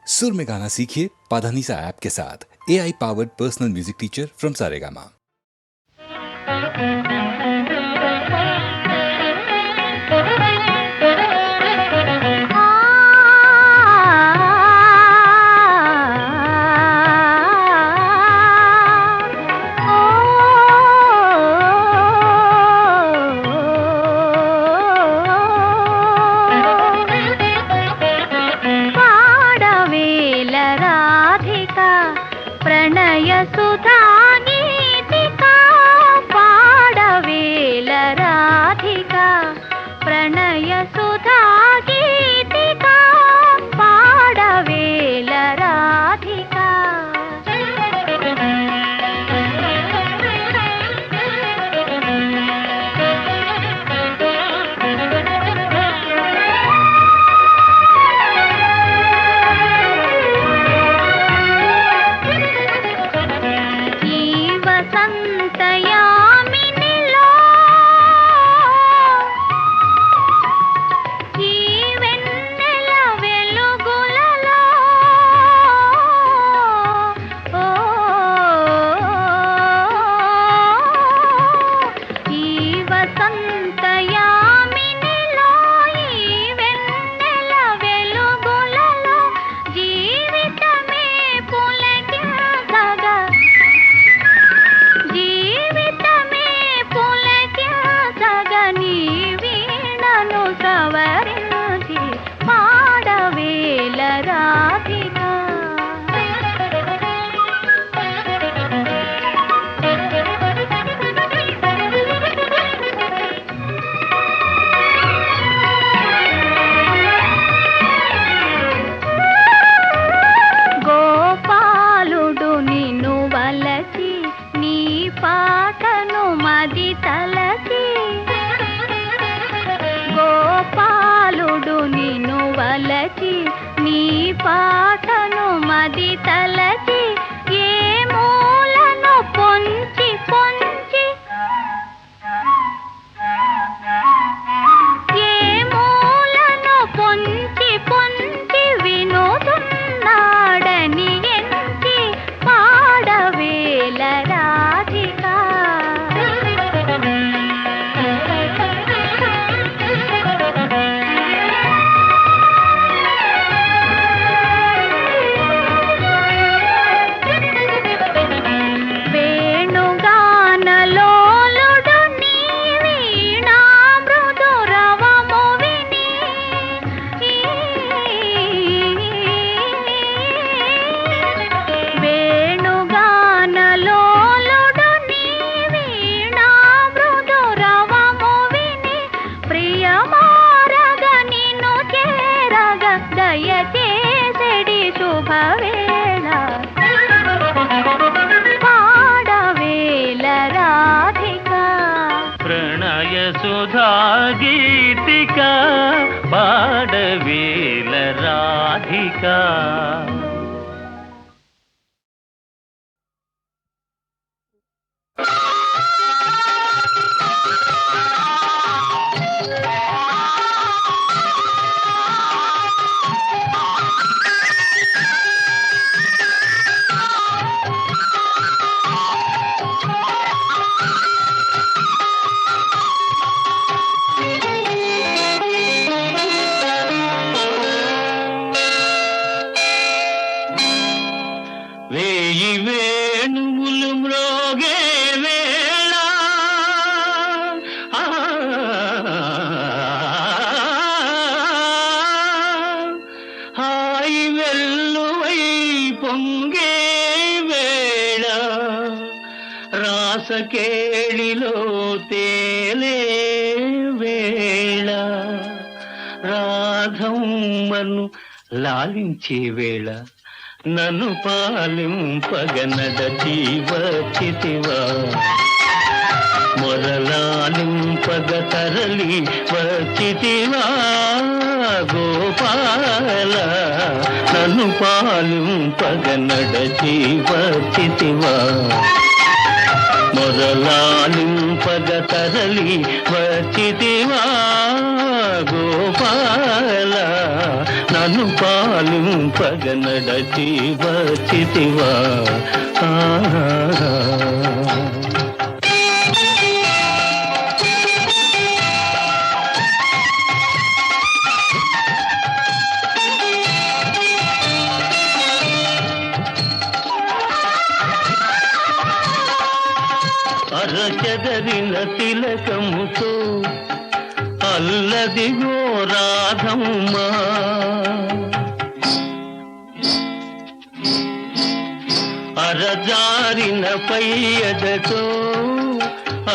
सुर में गाना सीखिए पाधानीसा ऐप के साथ। AI powered personal music teacher from Saregama. Pranay Sudha Geetika Padwel Radhika Pranay Sudha Geetika Padwel Radhika గోపాలుడు నిన్ను వలచి నీ పాటను మది తలచి ఏ మూలను పొంచి పొంచి ఏ మూలను పొంచి పొంచి వినోదున్నాడని ఎంచి పాడవేల రాధికా దయచేసడి శుభవేళ పాడవేల రాధికా ప్రణయ సుధా గీతికా పాడవేల రాధికా వేయి వేణువులు మ్రోగే వేళ హాయి వెల్లువై పొంగే వేళ రాసకేళిలో తేలే వేళ రాధమ్మను లాలించే వేళ నన్ను పాలింపగనడచి వచ్చితివా మొరలాలింపగ తరలి వచ్చితివా గోపాల నన్ను పాలింపగనడచి వచ్చితివా మొరలాలింపగ తరలి వచ్చితివా గోపాల నన్ను పాలింపగ నడచి వచ్చితివా అరచెదరిన తిలకముతో అల్లదిగో రాధమ్మా అరజారిన పయ్యదతో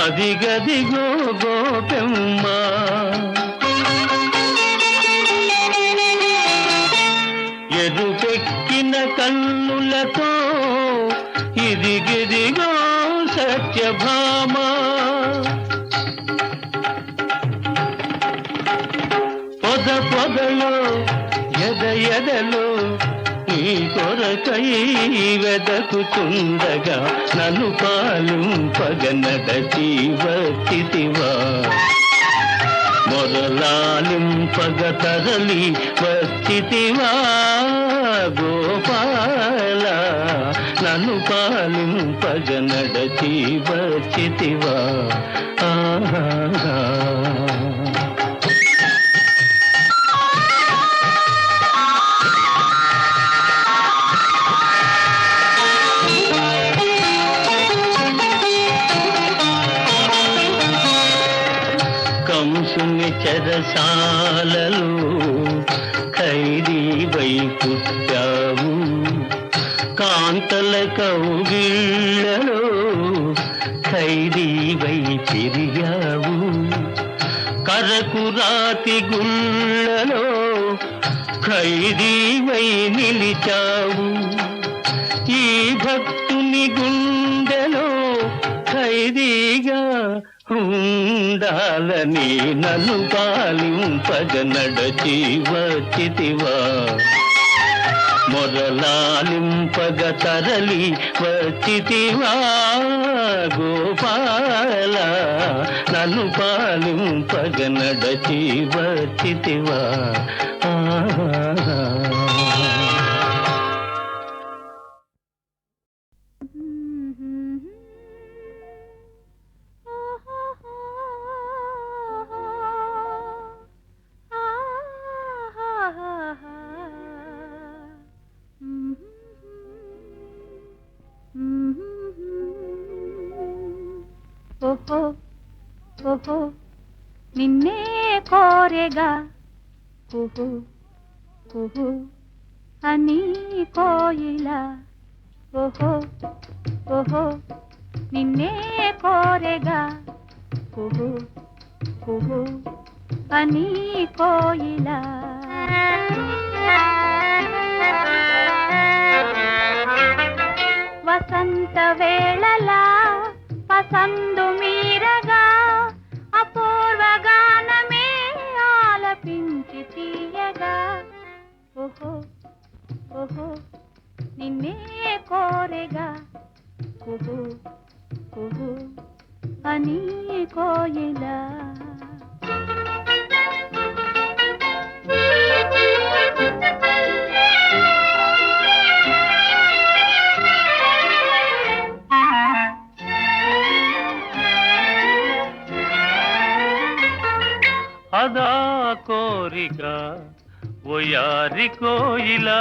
అదిగదిగో గోపెమ్మ ఎరుపెక్కిన కన్నులతో ఇదిగిదిగో సత్యభామ పొద పొదలో ఎదలో నీ కొరకై వెదకుచుండగా నన్ను పాలింపగ నడచి వచ్చితివా మొరలాలింపగ తరలి వచ్చితివా గోపాల నన్ను పాలింపగ నడచి వచ్చితివా కంసుని చెరసాలలో ఖైదీవై పుట్టావు కాంతల కౌగిళ్ళలో ఖైదీవై తిరిగావు కరకు రాతి గుళ్ళలో ఖైదీవై నిలిచావు ఈ భక్తుని గుండెలో ఖైదీగా ఉండాలని నన్ను పాలింపగ నడచి వచ్చితివా మొరలాలింపగ తరలి వచ్చితివా గోపాల నన్ను పాలింపగ నడచి వచ్చితివా ఓహో ఓహో నిన్నే కోరెగా ఓహో ఓహో అని కోయిలా ఓహో ఓహో నిన్నే కోరెగా ఓహో ఓహో అని కోయిలా వసంత వేళలా పసందు మీరగా అపూర్వ గానమే ఆలపించి తీయగా ఓహో ఓహో నిన్నే కోరెగా ఓహో ఓహో అని కోయిలా అదా కోరిక ఓయారి కోయిలా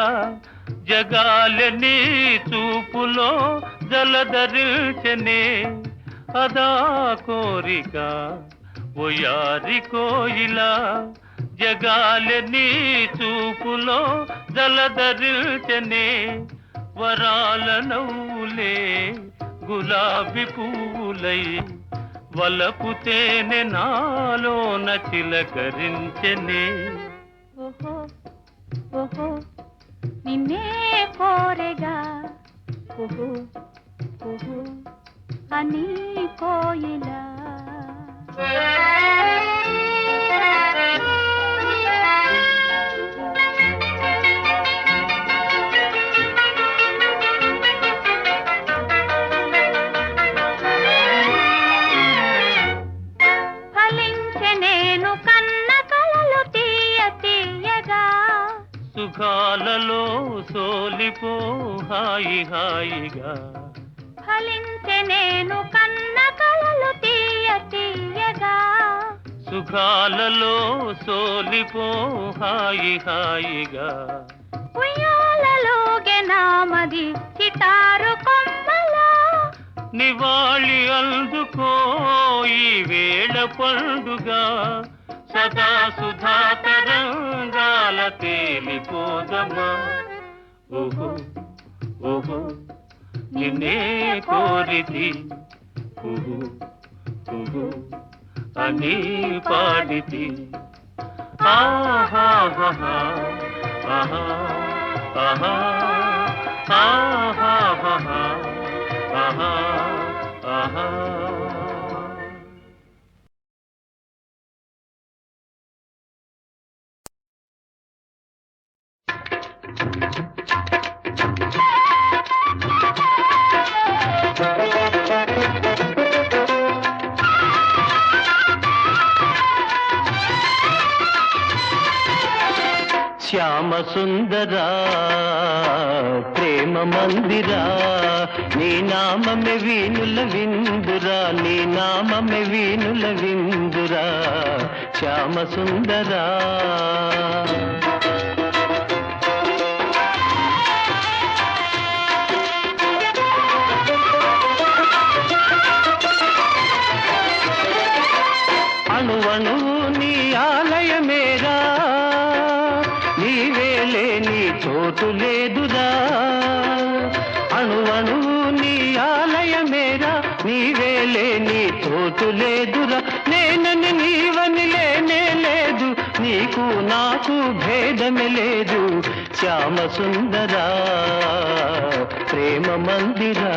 జగాలని చూపులో జలధరించనే అదా కోరిక ఓయారి కోయిలా జగాలని చూపులో జలధరించనే వరాల నవ్వులే గులాబీ పువ్వులై వలపు తేనె నాలోన చిలకరించెనే ఓహో ఓహో నిన్నే కోరెగా ఓహో ఓహో అని కోయిలా సోలిపో హాయి హాయిగా. ఫలించే నేను కన్న కలలు తీయ తీయగా. సుఖాలలో సోలిపో హాయి హాయిగా. ఉయ్యాలలోగే నామది చిటారు కొమ్మలా. నివాళి అందుకో ఈ వేళ పండుగ. సదా సుధా తరంగాల తేలిపోదమా. ఓహో ఓహో నిన్నే కోరితి ఓహో ఓహో అని పాడితి. ఆహా ఆహా ఆహా ఆహా ఆహా ఆహా ఆహా. శ్యామ సుందరా ప్రేమ మందిరా, నీ నామమే వీణుల విందురా, నీ నామమే వీణుల విందురా శ్యామ సుందరా. అణువణువు నీ ఆలయమేరా, నీవేలే నీ చోటు లేదురా. అణువణువు నీ ఆలయమేరా, నీవేలే నీ చోటు లేదురా. నేనని నీవని లేనే లేదు, నీకు నాకు భేదమే లేదు శ్యామ సుందరా ప్రేమ మందిరా.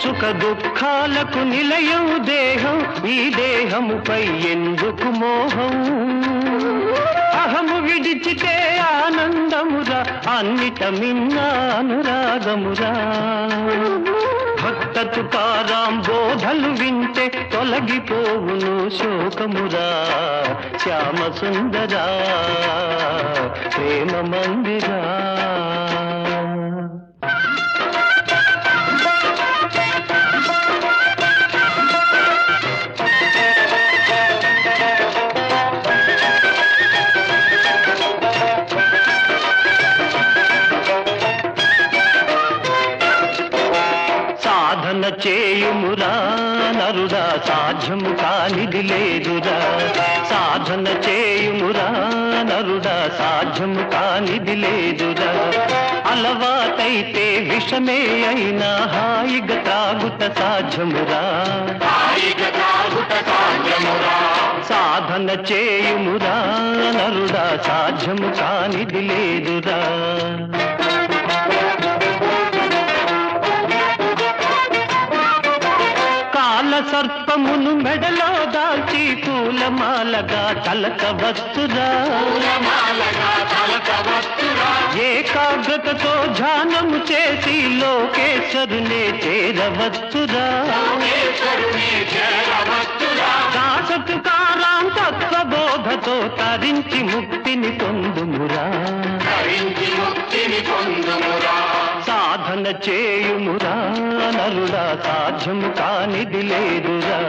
సుఖ దుఃఖాలకు నిలయం దేహం, ఈ దేహముపై ఎందుకు మోహం. అహము విడిచితే ఆనందమురా, అన్నిట మిన్న అనురాగమురా. భక్త తుకారాం బోధలు వింటే తొలగిపోవును శోకమురా శ్యామ సుందరా ప్రేమ మందిరా. చేయుమురా నరుడా, సాధ్యము కానిది లేదురా. సాధన చేయుమురా నరుడా, సాధ్యము కానిది లేదురా. అలవాటైతే విషమే అయినా హాయిగా త్రాగుట సాధ్యమురా. సాధన చేయుమురా నరుడా, సాధ్యము కానిది లేదురా. సర్పమును మెడలో దాల్చి పూలమాలగా తలకవచ్చురా. ఏకాగ్రతతో ధ్యానము చేసి లోకేశ్వరునే చేరవచ్చురా. దాసతుకారాం తత్వబోధతో తరించి ముక్తిని పొందుమురా. సాధన చేయుమురా నరుడా, సాధ్యము కానిది లేదురా.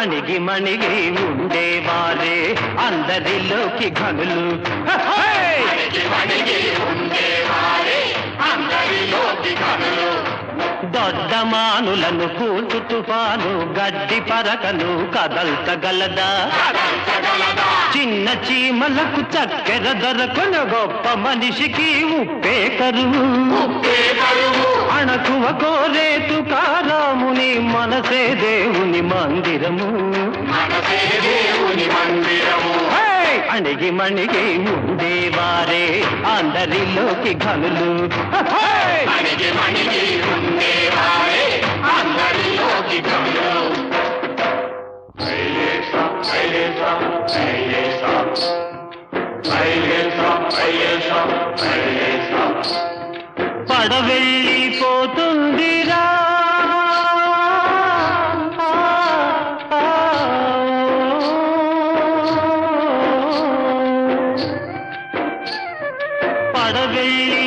అణిగి మణిగి ఉండేవారే అందరిలోకి ఘనులు. దొడ్డమానులను కూల్చు తుఫాను గడ్డి పరకను కదల్చగలదా. చిన్న చీమలకు చక్కెర దొరకను, గొప్ప మనిషికి ఉప్పే కరువు. అణకువ కోరే తుకారాముని మనసే దేవుని మందిరము. అణిగి మణిగి ఉండేవారే అందరిలోకి ఘనులు. అణిగి మణిగి ఉండేవారే అందరిలోకి గమ్యం. పడవెళ్ళిపోతుందిరా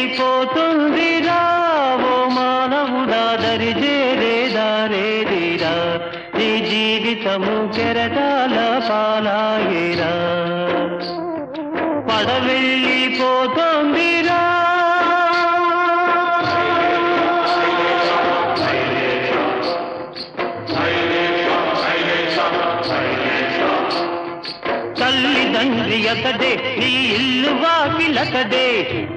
పడవెళ్ళిపోతుందిరా ఓ మానవుడా దరిజేరేదారేదిరా నీ జీవితము కెరటాల పాలాయేరా పడవెళ్ళిపోతుందిరా తల్లిదండ్రి అతడే నీ ఇల్లు వాకిలతడే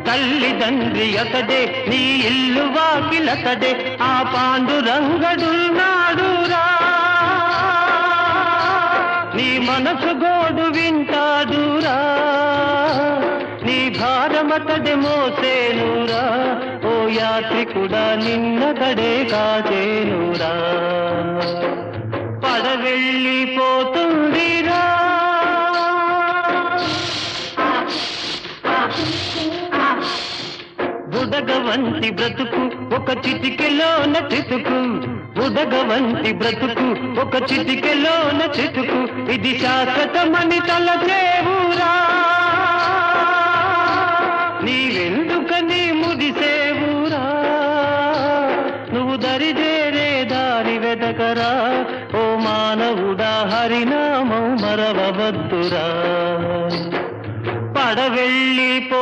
తల్లిదండ్రి అతడే నీ ఇల్లు వాకిలతడే ఆ పాండురంగడున్నాడురా నీ మనసు గోడు వింటాడురా నీ భారమతడే మోసేనురా ఓ యాత్రికుడా నిన్నతడే కాచేనురా పడవెళ్ళిపోతుందిరా బుడగవంటి బ్రతుకు ఒక చిటికెలోన చితుకు బుడగవంటి బ్రతుకు ఒక చిటికెలోన చితుకు ఇది శాశ్వతమని తలచేవురా నీవెందుకని ముదిసేవురా నువ్వు దరిజేరే దారి వెదకరా ఓ మానవుడా హరినామం మరవవద్దురా పడవెళ్ళిపోతుందిరా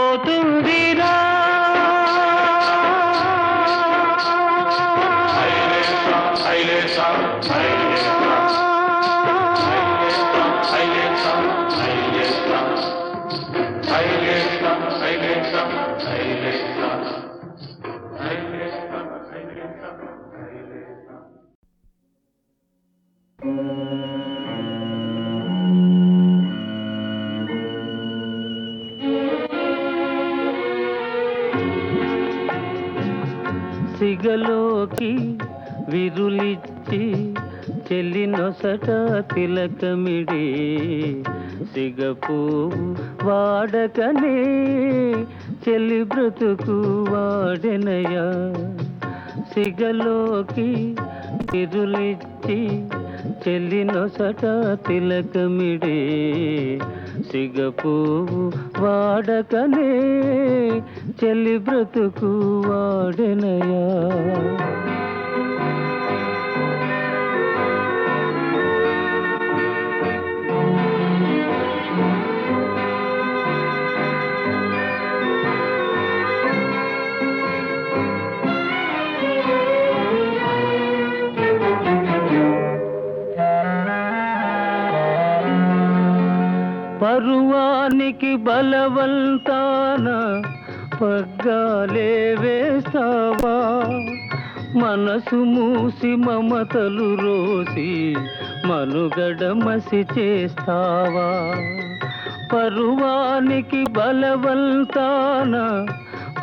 సిగలోకి విరులిచ్చి చెల్లినొసట తిలకమిడి సిగపువ్వు వాడకనే చెల్లి బ్రతుకు వాడెనయా సిగలోకి విరులిచ్చి చెల్లినొసట తిలకమిడి సిగపువ్వు వాడకనే చెల్లి బ్రతుకు వాడెనయా పరువానికి బలవంతాన పగ్గాలే వేస్తావా మనసు మూసి మమతలు రోసి మనుగడ మసి చేస్తావా పరువానికి బలవంతాన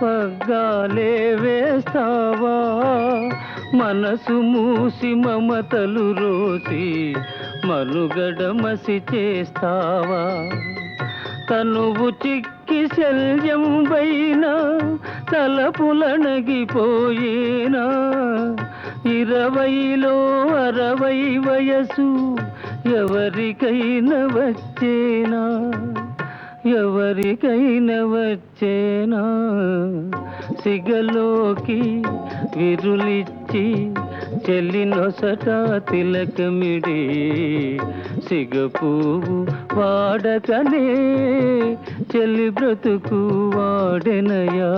పగ్గాలే వేస్తావా మనసు మూసి మమతలు రోసి మనుగడ మసి చేస్తావా తనువు చిక్కి శల్యం పైన తలపులనగిపోయేనా 20లో 60 వయసు ఎవరికైనా వచ్చేనా ఎవరికైనా వచ్చేనా సిగలోకి విరులిచ్చి చెల్లినొసట తిలకమిడి సిగపువ్వు వాడకనే చెల్లి బ్రతుకు వాడెనయా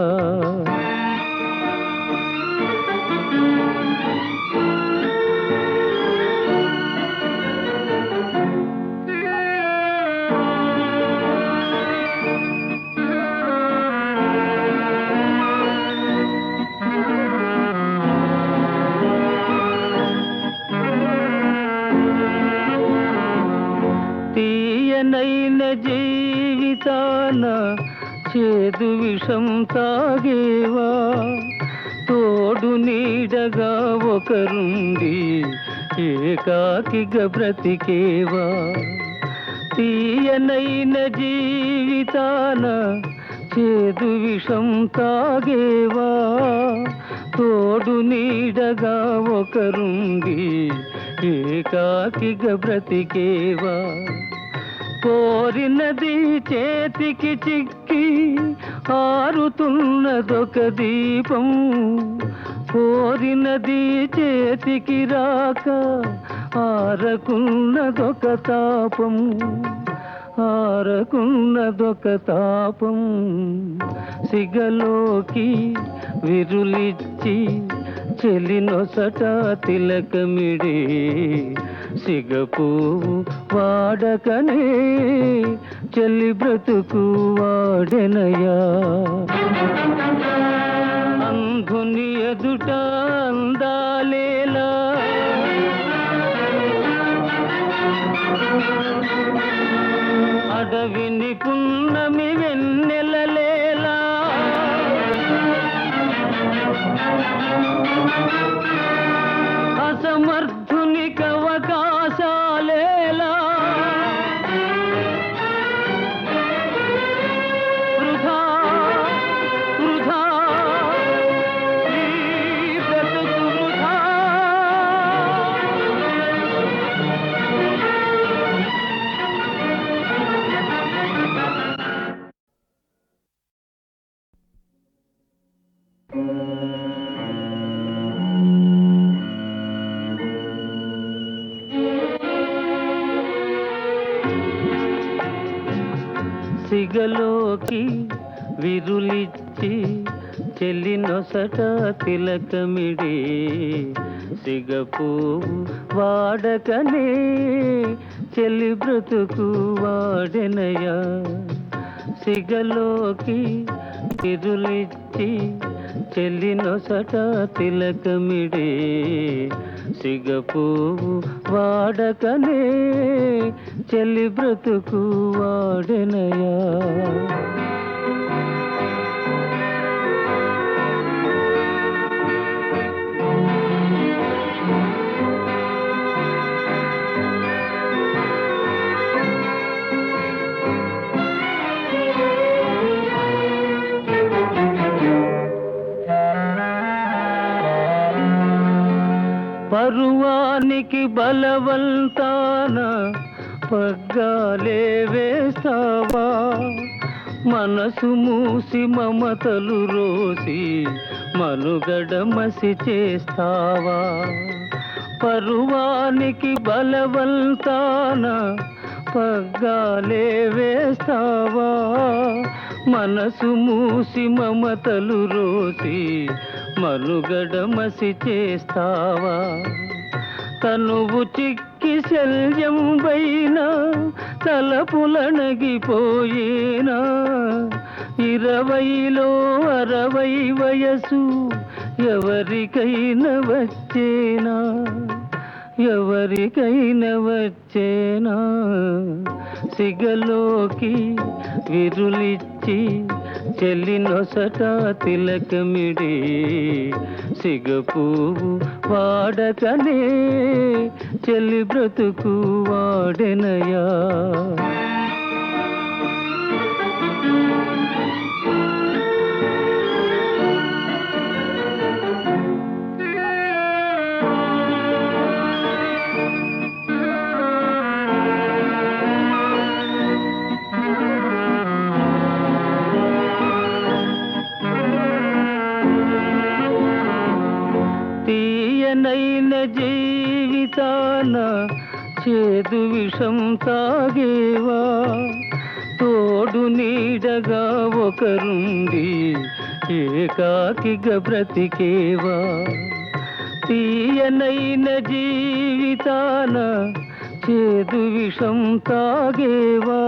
తీయనైన జీవితాన చేదు విషం తాగేవా తోడు నీడగా ఒకరుండి ఏకాకిగా బ్రతికేవా తీయనైన జీవితాన చేదు విషం తాగేవా తోడు నీడగా ఒకరుండి ఏకాకిగా బ్రతికేవా కోరినది చేతికి చిక్కి ఆరుతున్నదొక దీపం కోరినది చేతికి రాక ఆరకున్నదొక తాపం ఆరకున్నదొక తాపం సిగలోకి విరులిచ్చి చెలినొసట తిలకమిడి సిగపువ్వు వాడకనే చెల్లి బ్రతుకు వాడెనయా అంధుని ఎదుట అందాలేలా అడవిని పున్నమి వెన్నెలలేలా అసమర్థునికి అవకాశాలేలా వృధా వృధా ఈ బ్రతుకు వృధా సిగలోకి విరులిచ్చి చెల్లినొసట తిలకమిడి సిగపువ్వు వాడకనే చెల్లి బ్రతుకు వాడెనయా సిగలోకి విరులిచ్చి చెల్లినొసట తిలకమిడి సిగపువ్వు వాడకనే చెల్లి బ్రతుకు వాడెనయా పరువానికి బలవంతాన పగ్గాలే వేస్తావా మనసు మూసి మమతలు రోసి మనుగడ మసి చేస్తావా పరువానికి బలవంతాన పగ్గాలే వేస్తావా మనసు మూసి మమతలు రోసి మనుగడ మసి చేస్తావా తనువు చిక్కి శల్యం పైన తలపులనగిపోయేనా 20లో 60 వయసు ఎవరికైనా వచ్చేనా ఎవరికైనా వచ్చేనా సిగలోకి విరులిచ్చి చెల్లినొసట తిలకమిడి సిగపువ్వు వాడకనే చెల్లి బ్రతుకు వాడెనయా తీయనైన జీవితాన చేదు విషం తాగేవా తోడు నీడగా ఒకరుండి ఏకాకిగా బ్రతికేవా తీయనైన జీవితాన చేదు విషం తాగేవా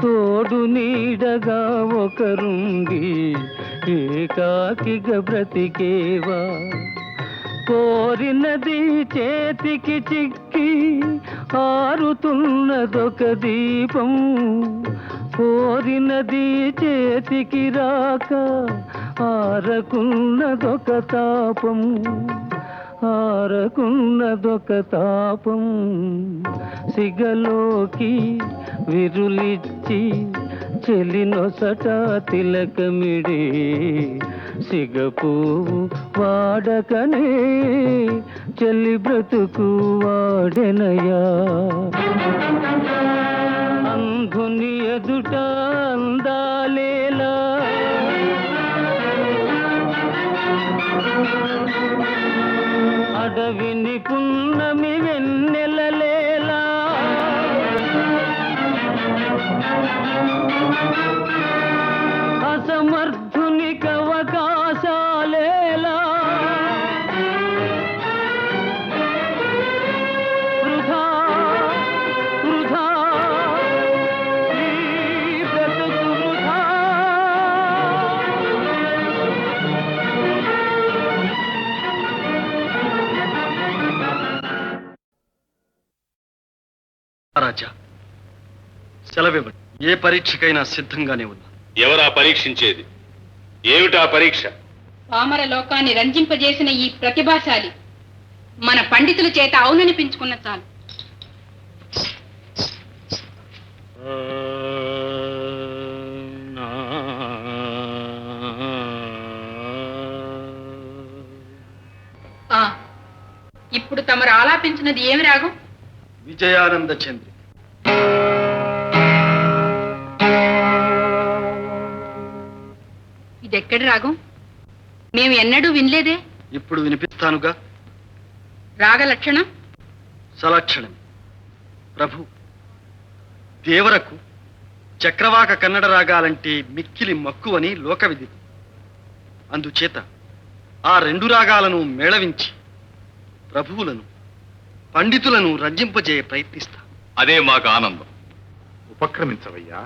తోడు నీడగా ఒకరుండి ఏకాకిగా బ్రతికేవా కోరినది చేతికి చిక్కి ఆరుతున్నదొక దీపం కోరినది చేతికి రాక ఆరకున్నదొక తాపం, ఆరకున్నదొక తాపం. సిగలోకి విరులిచ్చి చెలినొసట తిలకమిడి సిగపువ్వు వాడకనే చెల్లి బ్రతుకు వాడెనయా. అంధుని ఎదుట అందాలేలా, అడవిని పున్నమి వెన్నెలలేలా. అసమర్థునికి అవకాశాలేలా. వృధా వృధా ఈ బ్రతుకు వృధా. రాజా, సెలవివ్వండి. ఏ పరీక్షకైనా సిద్ధంగానే ఉన్నా. ఎవరా పరీక్షించేది? ఏమిటా పరీక్ష? పామర లోకాన్ని రంజింపజేసిన ఈ ప్రతిభాశాలి మన పండితుల చేత అవుననిపించుకున్న చాలు. ఇప్పుడు తమరు ఆలాపించినది ఏమి రాగం? విజయానంద చంద్రి. ఇదెక్కడి రాగం? మేము ఎన్నడూ వినలేదే. ఇప్పుడు వినిపిస్తానుగా. రాగ లక్షణం సలక్షణం. ప్రభు, దేవరకు చక్రవాక కన్నడ రాగాలంటే మిక్కిలి మక్కువని లోకవిధి. అందుచేత ఆ రెండు రాగాలను మేళవించి ప్రభువులను పండితులను రంజింపజేయ ప్రయత్నిస్తా. అదే మాకు ఆనందం. ఉపక్రమించవయ్యా.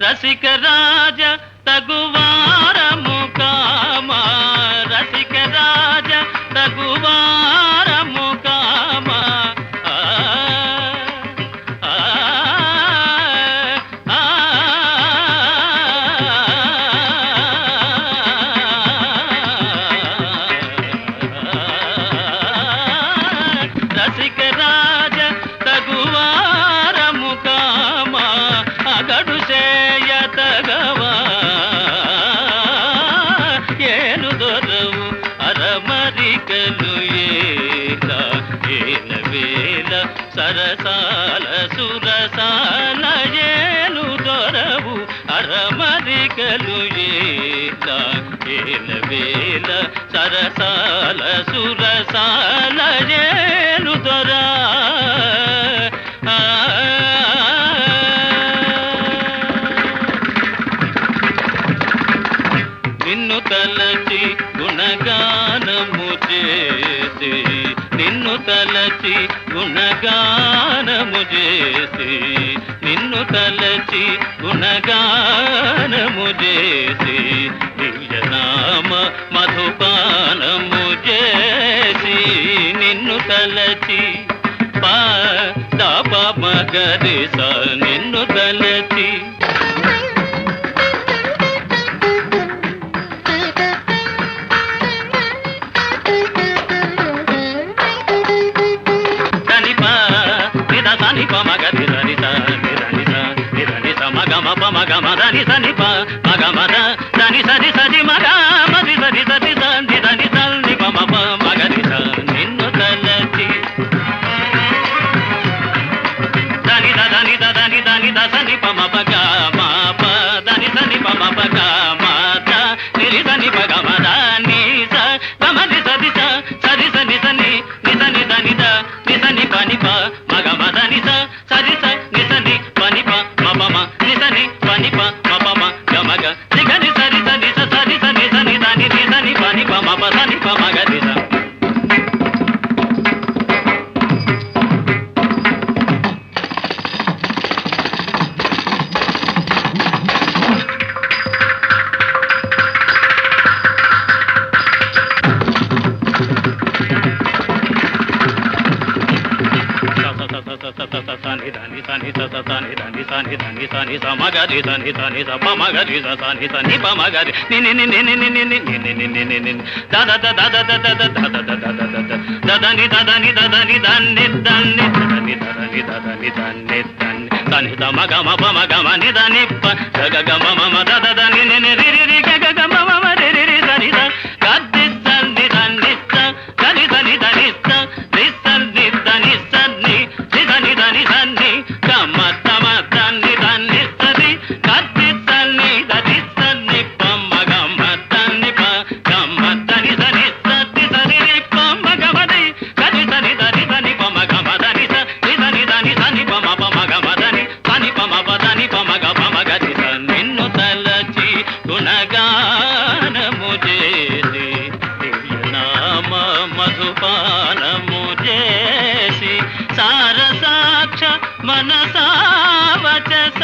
రసిక రాజ తగువారము కామా, రసిక రాజ తగువారము కామా. రసిక రాజ తగువారము కామా, అగడు చేయతగవా. ఏను దొరవు అరమరికలు ఏల ఏల వేల సరసాల సురసాల. ఏను దొరవు అరమరికలు ఏల ఏల వేల సరసాల సురసాల. ఏను దొరా నిన్ను తలచి గుణగానము చేసి, నిన్ను తలచి గుణగానము చేసి, నిన్ను తలచి గుణగానము చేసి, దివ్యనామ మధుపానము చేసి, నిన్ను తలచి పాప మగరిస, నిన్ను తలచి మగమదని సని ప మగమద దని సరి సరి మగ మది సరి సరి దని దని సల్ని పమ ప మగరి స. నిన్ను తలచి దని దని దని దని దసని పమ పగ మా ప దని సని పమ పగ మాత నిరి సని పగ మద ని స పమది సరి స సరి సని సని నిసని దని ద నిసని పని ప మగమదని స సరి స నిసని పని ప మపమ నిసని పని ప మపమ గమగ నిగని సరి సని స సరి సని సని దని నిసని పని ప మప సని ప మగరి స. సని దని సని దని సని సమగరి సని సని సమగరి సని సని పమగరి ని ని ని ని ని ని ని ని ని ని ని ని దద దద దద దద దద దద దద దదని దదని దదని దన్ని దన్ని దదని దదని దదని దన్ని దన్ని దని దమ గమ పమ గమ ని దని ప గగ గమ మమ దద దని ని ని రి రి రి గగ గమ మమ రి రి రి దని ద గద్ది సన్ని దని స దని దని దని స ని సన్ని దని సన్ని ని దని దని సన్ని గమ తమ దని దని సని గద్ది సన్ని దని సన్ని పమ గమ దని ప గమ దని దని సని సని రి పమ గమ ది గది సని దని దని పమ గమ దని స ని దని దని సని పమ పమ గమ దని సని పమ ప దని పమ గమ గది స నిన్ను తలచి గుణగానము చేసి దివ్యనామ మధుపానము చేసి సారసాక్ష మనసావచస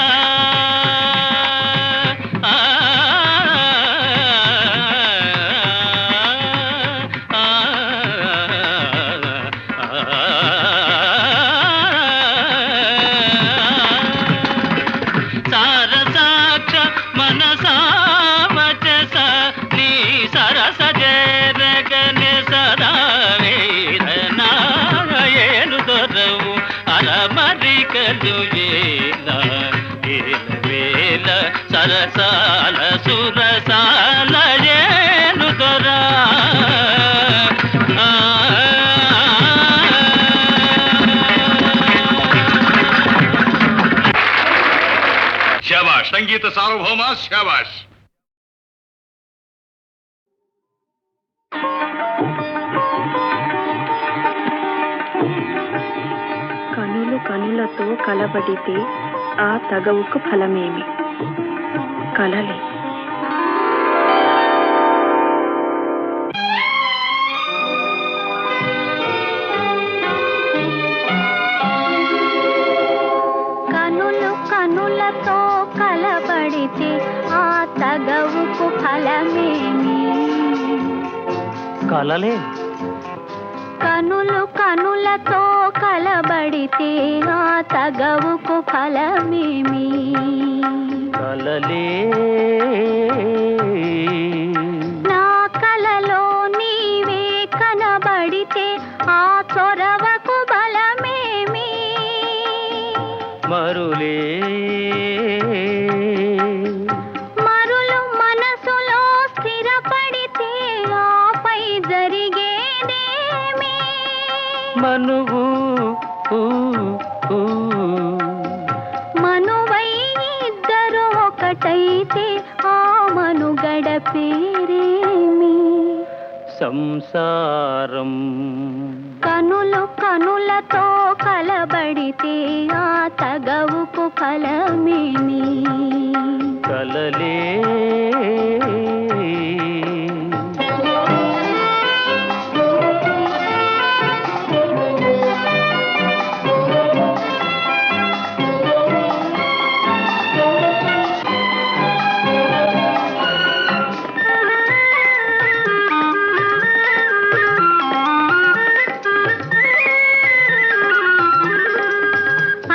సారసాక్ష మనసావచస నీ సరస జరగని సదా వేదనాయను దొరవు అలమరికలు ఏల వేల సరసాల సురసాల ఏను దొరా శాబాష్ సంగీత సార్వభౌమ శాబాష్. కనులు కనులతో కలబడితే ఆ తగవుకు ఫలమేమి? కలలే. కనులు కనులతో కలబడితే ఆ తగవుకు ఫలమేమి? కలలే. కనులు కనులతో కలబడితే ఆ తగవుకు ఫలమేమి? కలలే. నా కలలో నీవే కనబడితే ఆ చొరవకు బలమేమి? మరులే. మరులు మనసులో స్థిరపడితే ఆపై జరిగేదేమి? మనువు మనువై ఇద్దరు ఒకటైతే ఆ మనుగడ పేరేమి? సంసారం. కనులు కనులతో కలబడితే ఆ తగవుకు ఫలమేమి? కలలే.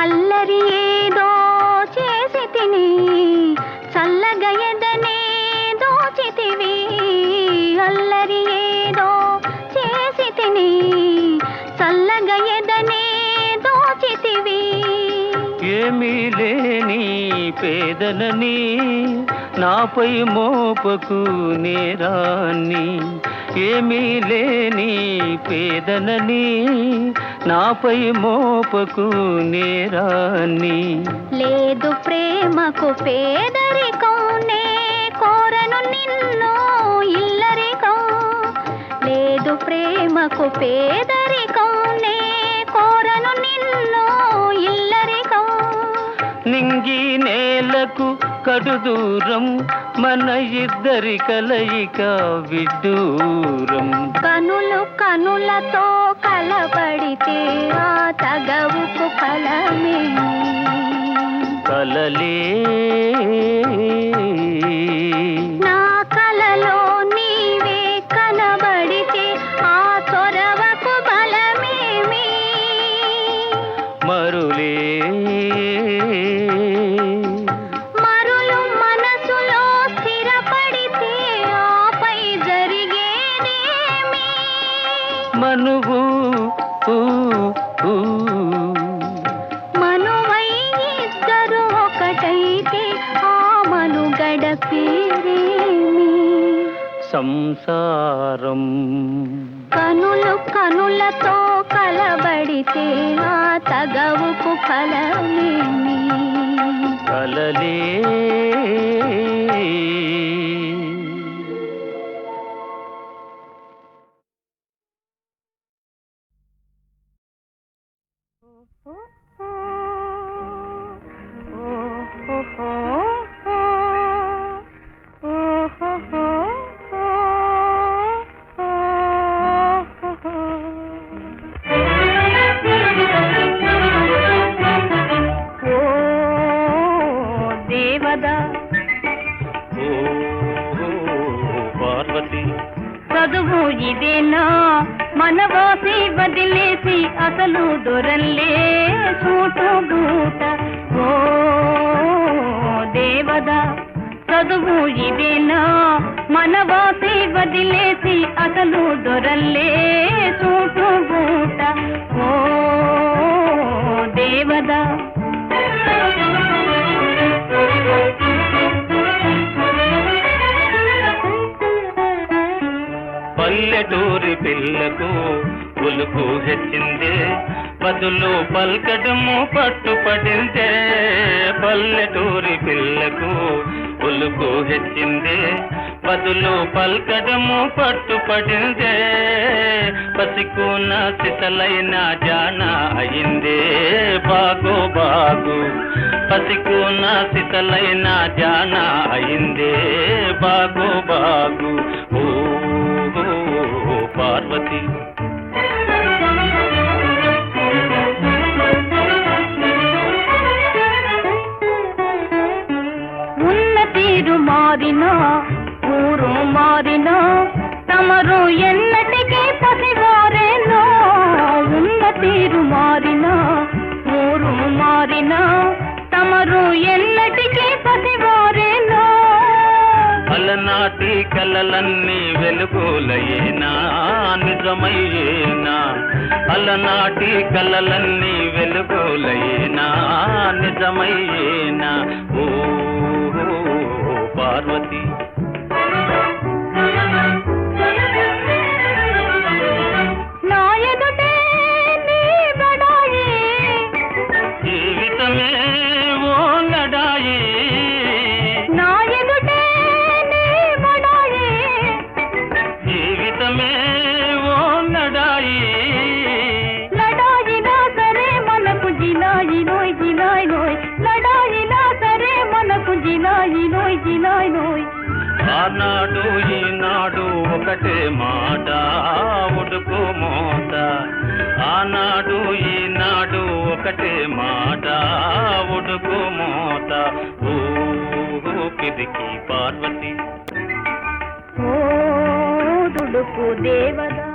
అల్లరి ఏదో చేసి తిని చల్లగా ఎదనే దోచితివి. అల్లరి ఏదో చేసి తిని చల్లగా ఎదనే దోచితివి. ఏమీ లేని పేదలని నాపై మోపకు నేరాన్ని. ఏమీ లేని పేదలని నాపై మోపకు నేరాన్ని. లేదు ప్రేమకు పేదరికం, నే కోరను నిన్ను ఇల్లరికం. లేదు ప్రేమకు పేదరికం, నే కోరను నిన్ను ఇల్లరికం. నింగి నేలకు కడు దూరం మన ఇద్దరి కలయిక విడ్డూరం. కనులు కనులతో కలబడితే ఆ తగవుకు ఫలమేమి? కలలే. నా కలలో నీవే కనబడితే ఆ చొరవకు బలమేమి? మరులే. గడపేరేమి సంసారం కనులు కనులతో కలబడితే ఆ తగవుకు ఫలమేమి కలలే పార్వతి చదువు ఇదేనా మనవాసి వదిలేసి అసలు దొరల్లే చూటు బూట ఓ దేవదా చదువు ఇదేనా మనవాసి వదిలేసి అసలు దొరల్లే చూటు బూట ఓ దేవదా పల్లెటూరి పిల్లకు ఉలుకు హెచ్చిందే బదులు పల్కడము పట్టుపడిందే పల్లెటూరి పిల్లకు ఉలుకు హెచ్చిందే బదులు పల్కడము పట్టుపడిందే పసికున్న సిసలైన జాన అయిందే బాగు బాగు పసికున్న సిసలైన జాన అయిందే బాగు బాగు ఓ పార్వతి ఉన్న తీరు మారినా ఊరు మారినా తమరు ఎన్నటికీ పసివారేనో ఉన్న తీరు మారినా ఊరు మారినా తమరు ఎన్నటికీ పసివారేనో అలనాటి కలలన్నీ వెలుగులయేనా నిజమయ్యేనా అలనాటి కలలన్నీ వెలుగులయేనా నిజమయ్యేనా ఓ పార్వతి నా ఎదుటే నీ బడాయి జీవితమే ఓ లడాయి నా ఎదుటే నీ బడాయి జీవితమే ఓ లడాయి లడాయినా సరే మనకు జిలాయి నోయ్ జిలాయి నోయ్ లడాయినా సరే మనకు జిలాయి నోయ్ జిలాయి నోయ్ ఆనాడు ఈనాడు ఒకటే మాట ఉడుకు మోత ఆనాడు ఈనాడు ఒకటే మాట ఉడుకు మోత ఊపిరికి పార్వతి ఓ దుడుకు దేవదా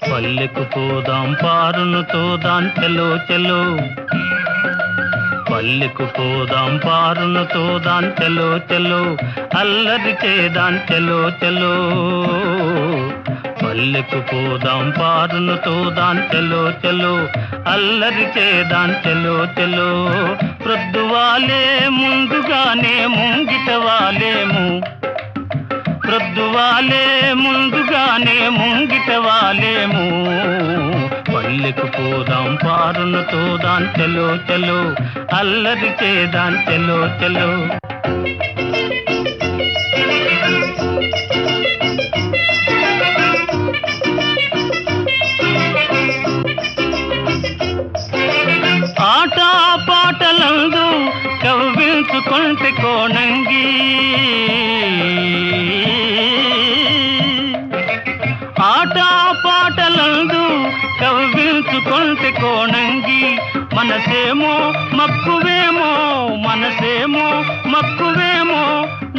పల్లెకు పోదాం పారును తోదాం చెలో చెలో పల్లెకు పోదాం పారును తోదాం చెలో చెలో అల్లరి చేదాం చెలో చెలో పల్లెకు పోదాం పారును తోదాం చెలో చెలో అల్లరి చేదాం చెలో చెలో ప్రొద్దువాలే ముందుగానే ముంగిట వాలేము ప్రొద్దువాలే ముందుగానే ముంగిట వాలేము పల్లెకు పోదాం పారును తోదాం చెలో చెలో అల్లరి చేదాం చెలో చెలో ఆట పాటలందు కవ్వించుకొంటే కోణంగి ఆట పాటలందు కవ్వించుకొంటే కోణంగి మనసేమో మక్కువేమో మనసేమో మక్కువేమో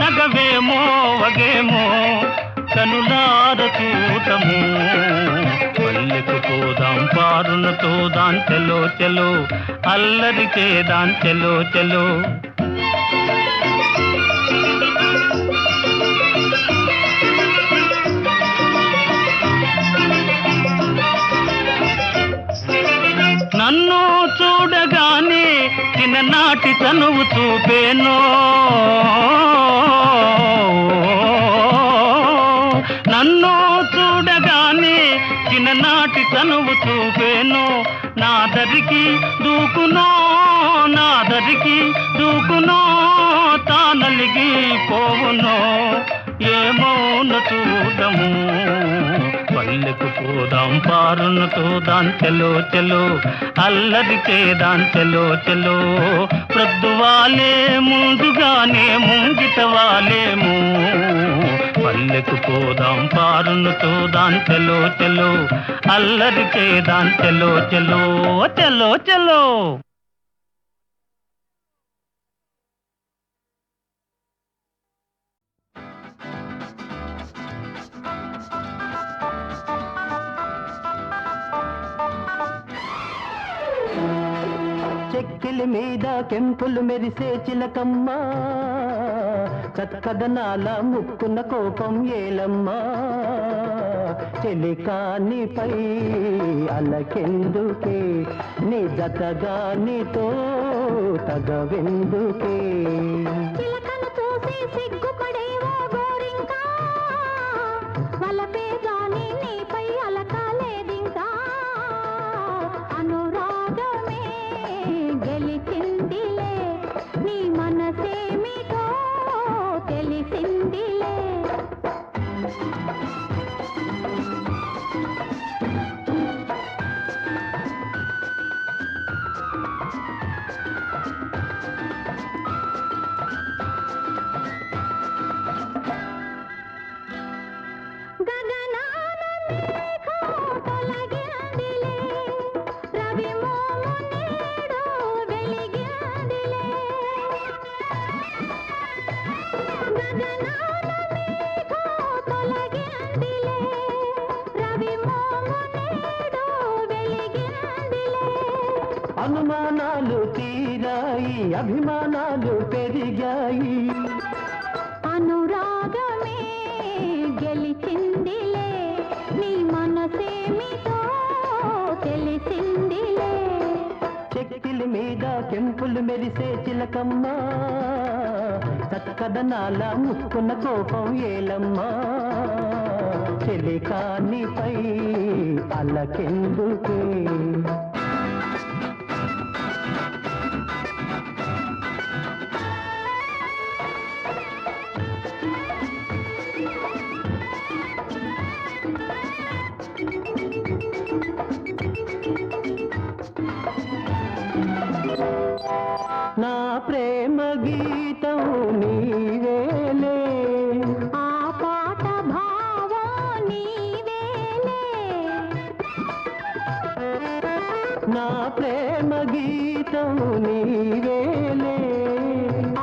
నగవేమో వగేమో కనులార చూతము పల్లెకు పోదాం పారును తోదాం చెలో చెలో అల్లరి చేదాం చెలో చెలో చిన్ననాటి చనువు చూపేనో నన్ను చూడగానే చిన్ననాటి చనువు చూపేనో నాదరికి దూకునో తానలిగి పోవునో ఏమోన చూడము పల్లెకు పోదాం పారును తోదాం చెలో చెలో అల్లరి చేదాం చెలో చెలో ప్రొద్దువాలే ముందుగానే ముంగిట వాలేము పల్లెకు పోదాం పారును తోదాం చెలో చెలో అల్లరి చేదాం చెలో చెలో చెలో చెలో చెక్కిలి మీద కెంపులు మెరిసే చిలకమ్మ చక్కదనాల ముక్కున్న కోపం ఏలమ్మ చెలికానిపై అలకెందుకే నీ జతగా నీతో తగవెందుకే చిలకను చూసి సిగ్గుపడేవో గోరింకా వలపే గాని నీపై అలకాలేదింకా అనురాగమే గెలిచిందిలే నీ మనసేమిటో తెలిసిందిలే అనుమానాలు తీరాయి అభిమానాలు పెరిగాయి అనురాగమే గెలిచిందిలే నీ మనసేమిటో తెలిసిందిలే చెక్కిలి మీద కెంపులు మెరిసే చిలకమ్మ చక్కదనాల ముక్కున్న కోపం ఏలమ్మ చెలికానిపై అలకెందుకే నా ప్రేమ గీతం నీవేలే ఆ పాట భావం నీవేలే నా ప్రేమ గీతం నీవేలే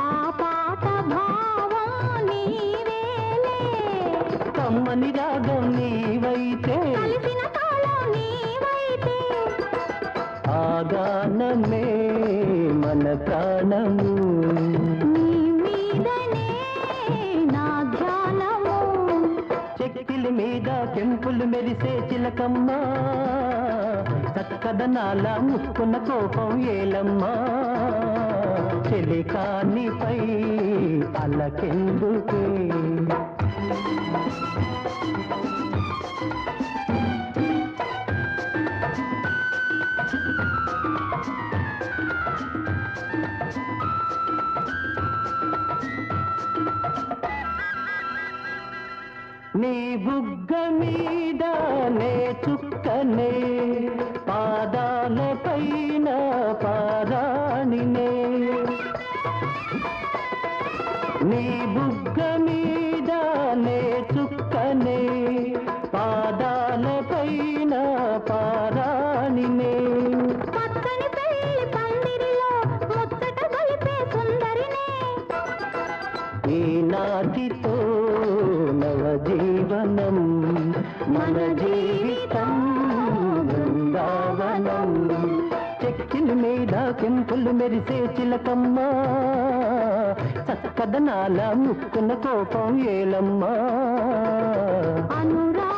ఆ పాట భావం నీవేలే కమ్మని రాగం నీవైతే కలిసిన కాలం నీవైతే ఆ గానమే మన ప్రాణము నీ మీదనే నా ధ్యానము చెక్కిలి మీద కెంపులు మెరిసే చిలకమ్మ చక్కదనాల ముక్కున్న కోపం ఏలమ్మ చెలికానిపై అలకెందుకే నీ బుగ్గ మీద నే చుక్కనే పాదాల పైన పారాణినే నీ బుగ్గ మీద నే చుక్కనే పాదాల పైన పారాణినే పచ్చని పెళ్లి పందిరిలో ముచ్చట గొలిపే సుందరినే ఈనాటితో నవజీవనం మన జీవితం బృందావనం చెక్కిలి మీద కెంపులు మెరిసే చిలకమ్మ చక్కదనాల ముక్కున్న కోపం ఏలమ్మ అనురా